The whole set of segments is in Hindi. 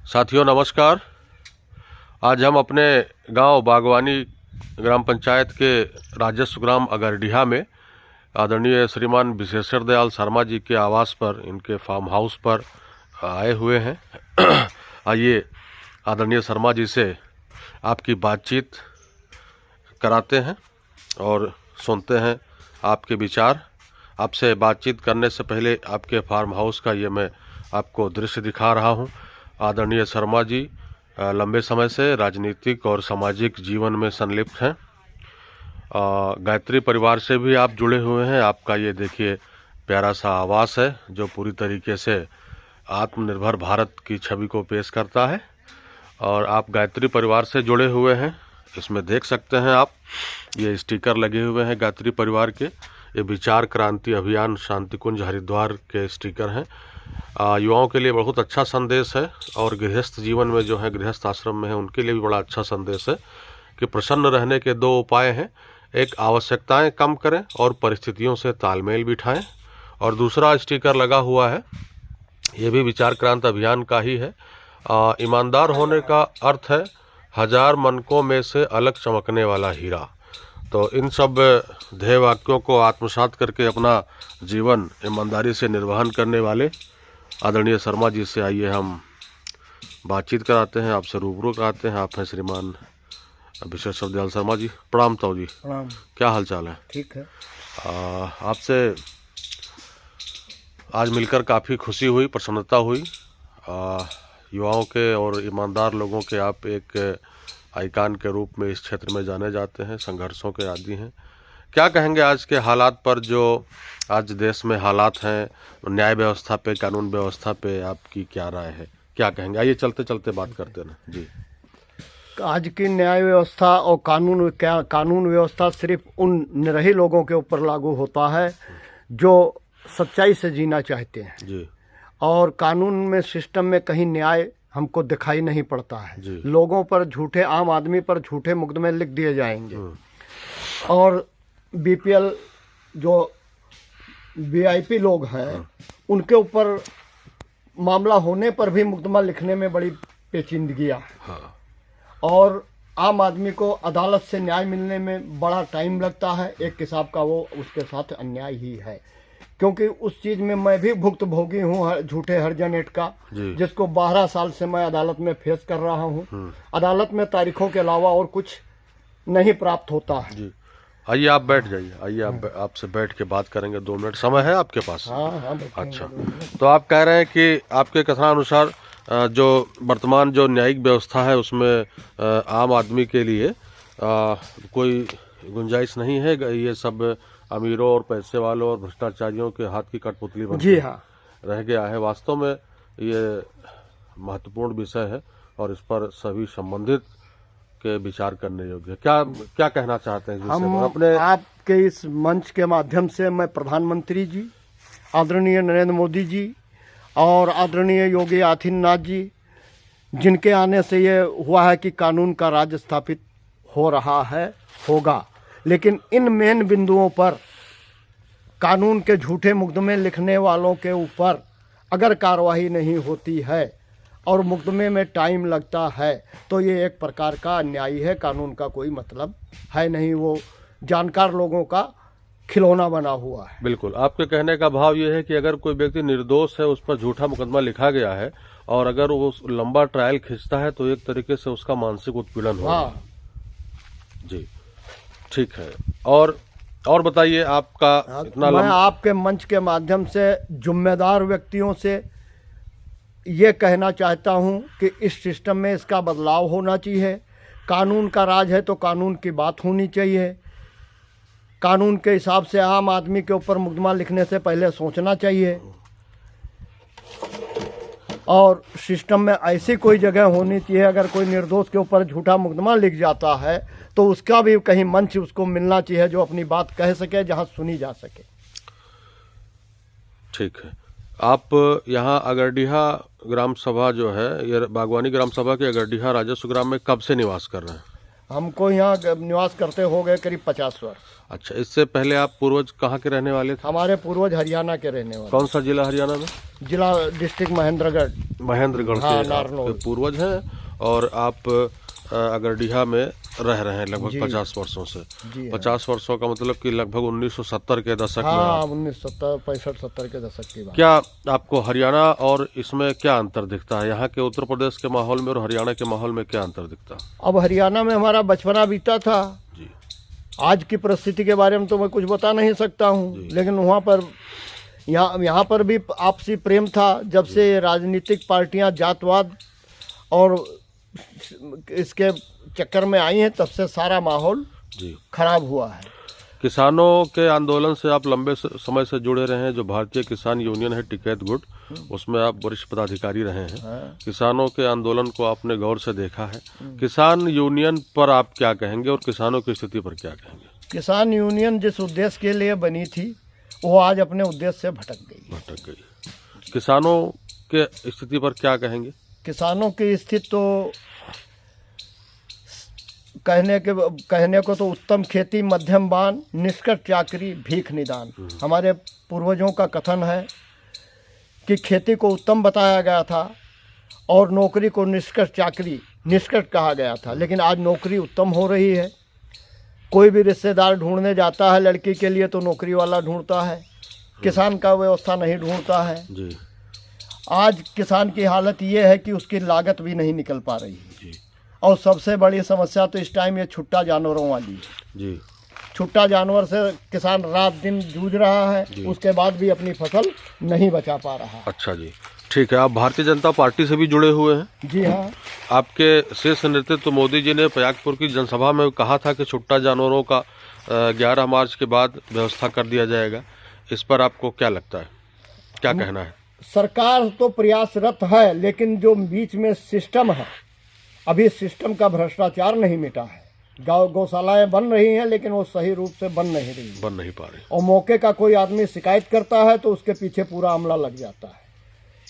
साथियों नमस्कार। आज हम अपने गांव बागवानी ग्राम पंचायत के राजस्व ग्राम अगरडीहा में आदरणीय श्रीमान विशेश्वर दयाल शर्मा जी के आवास पर, इनके फार्म हाउस पर आए हुए हैं। आइए आदरणीय शर्मा जी से आपकी बातचीत कराते हैं और सुनते हैं आपके विचार। आपसे बातचीत करने से पहले आपके फार्म हाउस का ये मैं आपको दृश्य दिखा रहा हूँ। आदरणीय शर्मा जी लंबे समय से राजनीतिक और सामाजिक जीवन में संलिप्त हैं। गायत्री परिवार से भी आप जुड़े हुए हैं। आपका ये देखिए प्यारा सा आवास है जो पूरी तरीके से आत्मनिर्भर भारत की छवि को पेश करता है और आप गायत्री परिवार से जुड़े हुए हैं। इसमें देख सकते हैं आप, ये स्टिकर लगे हुए हैं गायत्री परिवार के। ये विचार क्रांति अभियान शांति कुंज हरिद्वार के स्टिकर हैं। युवाओं के लिए बहुत अच्छा संदेश है और गृहस्थ जीवन में जो है, गृहस्थ आश्रम में है, उनके लिए भी बड़ा अच्छा संदेश है कि प्रसन्न रहने के दो उपाय हैं। एक, आवश्यकताएं कम करें और परिस्थितियों से तालमेल बिठाएं। और दूसरा स्टिकर लगा हुआ है, ये भी विचार क्रांति अभियान का ही है। ईमानदार होने का अर्थ है हजार मनकों में से अलग चमकने वाला हीरा। तो इन सब ध्येय वाक्यों को आत्मसात करके अपना जीवन ईमानदारी से निर्वहन करने वाले आदरणीय शर्मा जी से आइए हम बातचीत कराते हैं, आपसे रूबरू कराते हैं। आप हैं श्रीमान विशेश्वर दयाल शर्मा जी। प्रणाम ताऊ जी। प्रणाम। क्या हाल चाल है? ठीक है। आपसे आज मिलकर काफ़ी खुशी हुई, प्रसन्नता हुई। युवाओं के और ईमानदार लोगों के आप एक आइकान के रूप में इस क्षेत्र में जाने जाते हैं, संघर्षों के आदी हैं। क्या कहेंगे आज के हालात पर, जो आज देश में हालात हैं, न्याय व्यवस्था पे, कानून व्यवस्था पे आपकी क्या राय है? क्या कहेंगे? आइए चलते चलते बात करते हैं जी। आज की न्याय व्यवस्था और कानून व्यवस्था सिर्फ उन निरही लोगों के ऊपर लागू होता है जो सच्चाई से जीना चाहते हैं जी। और कानून में, सिस्टम में कहीं न्याय हमको दिखाई नहीं पड़ता है जी। लोगों पर झूठे, आम आदमी पर झूठे मुकदमे लिख दिए जाएंगे और बीपीएल जो वीआईपी लोग हैं उनके ऊपर मामला होने पर भी मुकदमा लिखने में बड़ी पेचीदगियां है। हाँ। और आम आदमी को अदालत से न्याय मिलने में बड़ा टाइम लगता है। एक हिसाब का वो उसके साथ अन्याय ही है, क्योंकि उस चीज में मैं भी भुक्तभोगी हूँ झूठे हर्जनेट का, जिसको 12 साल से मैं अदालत में फेस कर रहा हूँ। अदालत में तारीखों के अलावा और कुछ नहीं प्राप्त होता है जी। आइए आप बैठ जाइए। आइए आपसे बैठ के बात करेंगे। 2 मिनट समय है आपके पास? हाँ। अच्छा, तो आप कह रहे हैं कि आपके कथनानुसार जो वर्तमान जो न्यायिक व्यवस्था है उसमें आम आदमी के लिए कोई गुंजाइश नहीं है। ये सब अमीरों और पैसे वालों और भ्रष्टाचारियों के हाथ की कठपुतली बन जी हाँ रह गया है। वास्तव में ये महत्वपूर्ण विषय है और इस पर सभी संबंधित के विचार करने योग्य है। क्या कहना चाहते हैं? हम अपने आपके इस मंच के माध्यम से मैं प्रधानमंत्री जी, आदरणीय नरेंद्र मोदी जी और आदरणीय योगी आदित्यनाथ जी, जिनके आने से ये हुआ है कि कानून का राज स्थापित हो रहा है, होगा, लेकिन इन मेन बिंदुओं पर कानून के झूठे मुकदमे लिखने वालों के ऊपर अगर कार्रवाई नहीं होती है और मुकदमे में टाइम लगता है तो ये एक प्रकार का अन्याय है। कानून का कोई मतलब है नहीं, वो जानकार लोगों का खिलौना बना हुआ है। बिल्कुल, आपके कहने का भाव ये है कि अगर कोई व्यक्ति निर्दोष है, उस पर झूठा मुकदमा लिखा गया है और अगर वो लंबा ट्रायल खींचता है तो एक तरीके से उसका मानसिक उत्पीड़न होगा। हाँ जी, ठीक है। और बताइए आपका इतना मैं आपके मंच के माध्यम से जिम्मेदार व्यक्तियों से ये कहना चाहता हूँ कि इस सिस्टम में इसका बदलाव होना चाहिए। कानून का राज है तो कानून की बात होनी चाहिए। कानून के हिसाब से आम आदमी के ऊपर मुकदमा लिखने से पहले सोचना चाहिए और सिस्टम में ऐसी कोई जगह होनी चाहिए, अगर कोई निर्दोष के ऊपर झूठा मुकदमा लिख जाता है तो उसका भी कहीं मंच उसको मिलना चाहिए जो अपनी बात कह सके, जहां सुनी जा सके। ठीक है। आप यहाँ अगरडीहा ग्राम सभा जो है, ये बागवानी ग्राम सभा के अगरडीहा राजस्व ग्राम में कब से निवास कर रहे हैं? हमको यहाँ निवास करते हो गए करीब 50 वर्ष। अच्छा, इससे पहले आप पूर्वज कहाँ के रहने वाले थे? हमारे पूर्वज हरियाणा के रहने वाले। कौन सा जिला हरियाणा में? जिला डिस्ट्रिक्ट महेंद्रगढ़। महेंद्रगढ़ हाँ, के नारनौल। आपके पूर्वज हैं और आप अगरडीहा में रह रहे हैं लगभग 50 वर्षों से। जी 50 वर्षों का मतलब कि लगभग 1970 के दशक में हाँ, आप। 1970 65-70 के दशक की बात। क्या आपको हरियाणा और इसमें क्या अंतर दिखता है? यहाँ के उत्तर प्रदेश के माहौल में और हरियाणा के माहौल में क्या अंतर दिखता है? अब हरियाणा में हमारा बचपना बीता था जी। आज की परिस्थिति के बारे में तो मैं कुछ बता नहीं सकता हूँ, लेकिन वहाँ पर यहाँ पर भी आपसी प्रेम था। जब से राजनीतिक पार्टियाँ जातवाद और इसके चक्कर में आई हैं तब से सारा माहौल जी खराब हुआ है। किसानों के आंदोलन से आप लंबे समय से जुड़े रहे हैं। जो भारतीय किसान यूनियन है टिकैत गुट, उसमें आप वरिष्ठ पदाधिकारी रहे हैं। हाँ। किसानों के आंदोलन को आपने गौर से देखा है। किसान यूनियन पर आप क्या कहेंगे और किसानों की स्थिति पर क्या कहेंगे? किसान यूनियन जिस उद्देश्य के लिए बनी थी वो आज अपने उद्देश्य से भटक गई। किसानों के स्थिति पर क्या कहेंगे? किसानों की स्थिति तो कहने को तो उत्तम खेती, मध्यम बान, निष्कट चाकरी, भीख निदान। हमारे पूर्वजों का कथन है कि खेती को उत्तम बताया गया था और नौकरी को निष्कट चाकरी, निष्कट कहा गया था। लेकिन आज नौकरी उत्तम हो रही है। कोई भी रिश्तेदार ढूंढने जाता है लड़की के लिए तो नौकरी वाला ढूंढता है, किसान का व्यवस्था नहीं ढूंढता है जी। आज किसान की हालत ये है कि उसकी लागत भी नहीं निकल पा रही है। जी। और सबसे बड़ी समस्या तो इस टाइम ये छुट्टा जानवरों वाली है। जी। छुट्टा जानवर से किसान रात दिन जूझ रहा है, उसके बाद भी अपनी फसल नहीं बचा पा रहा। अच्छा जी, ठीक है। आप भारतीय जनता पार्टी से भी जुड़े हुए हैं? जी हाँ। आपके शीर्ष नेतृत्व मोदी जी ने प्रयागपुर की जनसभा में कहा था कि छुट्टा जानवरों का 11 मार्च के बाद व्यवस्था कर दिया जाएगा। इस पर आपको क्या लगता है, क्या कहना है? सरकार तो प्रयासरत है, लेकिन जो बीच में सिस्टम है, अभी सिस्टम का भ्रष्टाचार नहीं मिटा है। गौशालाएं बन रही हैं लेकिन वो सही रूप से बन नहीं पा रही। और मौके का कोई आदमी शिकायत करता है तो उसके पीछे पूरा अमला लग जाता है,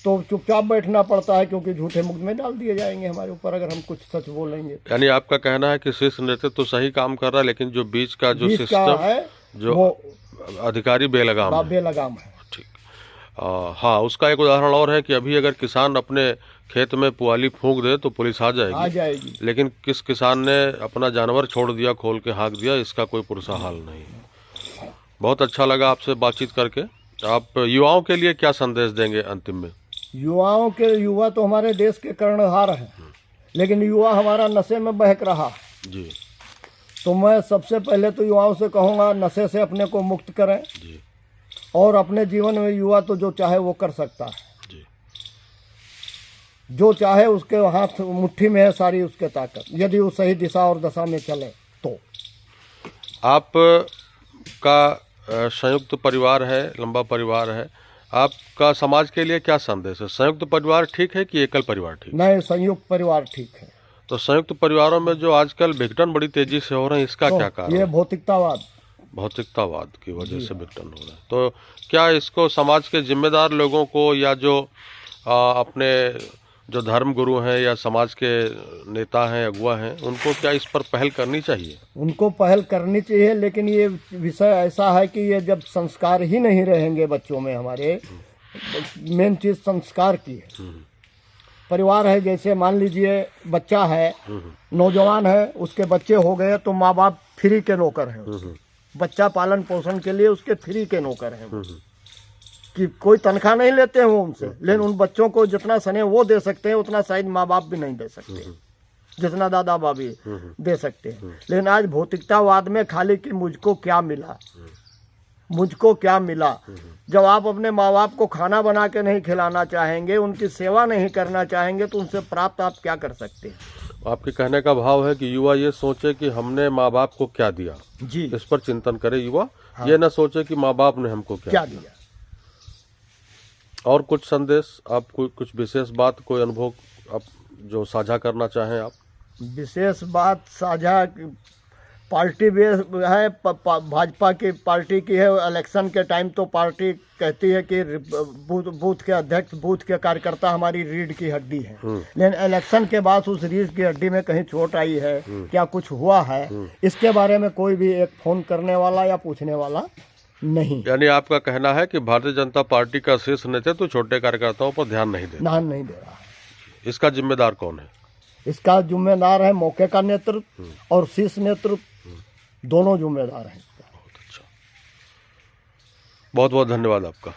तो चुपचाप बैठना पड़ता है क्योंकि झूठे मुकदमे डाल दिए जाएंगे हमारे ऊपर अगर हम कुछ सच बोलेंगे। यानी आपका कहना है कि शीर्ष नेतृत्व तो सही काम कर रहा है, लेकिन जो बीच का जो सिस्टम है जो वो अधिकारी बेलगाम है। ठीक। हाँ, उसका एक उदाहरण और है कि अभी अगर किसान अपने खेत में पुआली फूंक दे तो पुलिस आ जाएगी। लेकिन किस किसान ने अपना जानवर छोड़ दिया, खोल के हाँक दिया, इसका कोई पुरसा हाल नहीं है। बहुत अच्छा लगा आपसे बातचीत करके। आप युवाओं के लिए क्या संदेश देंगे अंतिम में? युवा तो हमारे देश के कर्णधार हैं, लेकिन युवा हमारा नशे में बहक रहा जी। तो मैं सबसे पहले तो युवाओं से कहूँगा नशे से अपने को मुक्त करें जी। और अपने जीवन में युवा तो जो चाहे वो कर सकता है जी। जो चाहे उसके हाथ मुट्ठी में है सारी उसके ताकत, यदि वो सही दिशा और दशा में चले तो। आप का संयुक्त परिवार है, लंबा परिवार है, आपका समाज के लिए क्या संदेश है? संयुक्त परिवार ठीक है कि एकल परिवार ठीक है? नहीं, संयुक्त परिवार ठीक है। तो संयुक्त परिवारों में जो आजकल विघटन बड़ी तेजी से हो रहे हैं, इसका क्या कारण? ये भौतिकतावाद की वजह से विघटन हो रहा है। तो क्या इसको समाज के जिम्मेदार लोगों को या जो अपने जो धर्म गुरु हैं या समाज के नेता हैं, अगुवा हैं, उनको क्या इस पर पहल करनी चाहिए? उनको पहल करनी चाहिए, लेकिन ये विषय ऐसा है कि ये जब संस्कार ही नहीं रहेंगे बच्चों में, हमारे मेन चीज संस्कार की है। परिवार है, जैसे मान लीजिए बच्चा है, नौजवान है, उसके बच्चे हो गए तो माँ बाप फ्री के नौकर हैं। बच्चा पालन पोषण के लिए उसके फ्री के नौकर हैं कि कोई तनख्वाह नहीं लेते हैं वो उनसे, लेकिन उन बच्चों को जितना स्नेह वो दे सकते हैं उतना शायद माँ बाप भी नहीं दे सकते, जितना दादा बाबी दे सकते हैं। लेकिन आज भौतिकतावाद में खाली कि मुझको क्या मिला, मुझको क्या मिला। जब आप अपने माँ बाप को खाना बना के नहीं खिलाना चाहेंगे, उनकी सेवा नहीं करना चाहेंगे, तो उनसे प्राप्त आप क्या कर सकते हैं? आपके कहने का भाव है कि युवा ये सोचे कि हमने माँ बाप को क्या दिया जी, इस पर चिंतन करे युवा। हाँ। ये ना सोचे कि माँ बाप ने हमको क्या दिया। और कुछ संदेश आप, कुछ विशेष बात, कोई अनुभव आप जो साझा करना चाहें आप? विशेष बात साझा पार्टी भी है, भाजपा की पार्टी की है। इलेक्शन के टाइम तो पार्टी कहती है कि बूथ के अध्यक्ष, बूथ के कार्यकर्ता हमारी रीढ़ की हड्डी है, लेकिन इलेक्शन के बाद उस रीढ़ की हड्डी में कहीं चोट आई है, क्या कुछ हुआ है, इसके बारे में कोई भी एक फोन करने वाला या पूछने वाला नहीं। यानी आपका कहना है कि भारतीय जनता पार्टी का शीर्ष नेतृत्व तो छोटे कार्यकर्ताओं पर ध्यान नहीं दे ध्यान नहीं दे रहा है। इसका जिम्मेदार कौन है? इसका जिम्मेदार है मौके का नेतृत्व और शीर्ष नेतृत्व, दोनों जिम्मेदार हैं इसका। बहुत अच्छा, बहुत बहुत धन्यवाद आपका।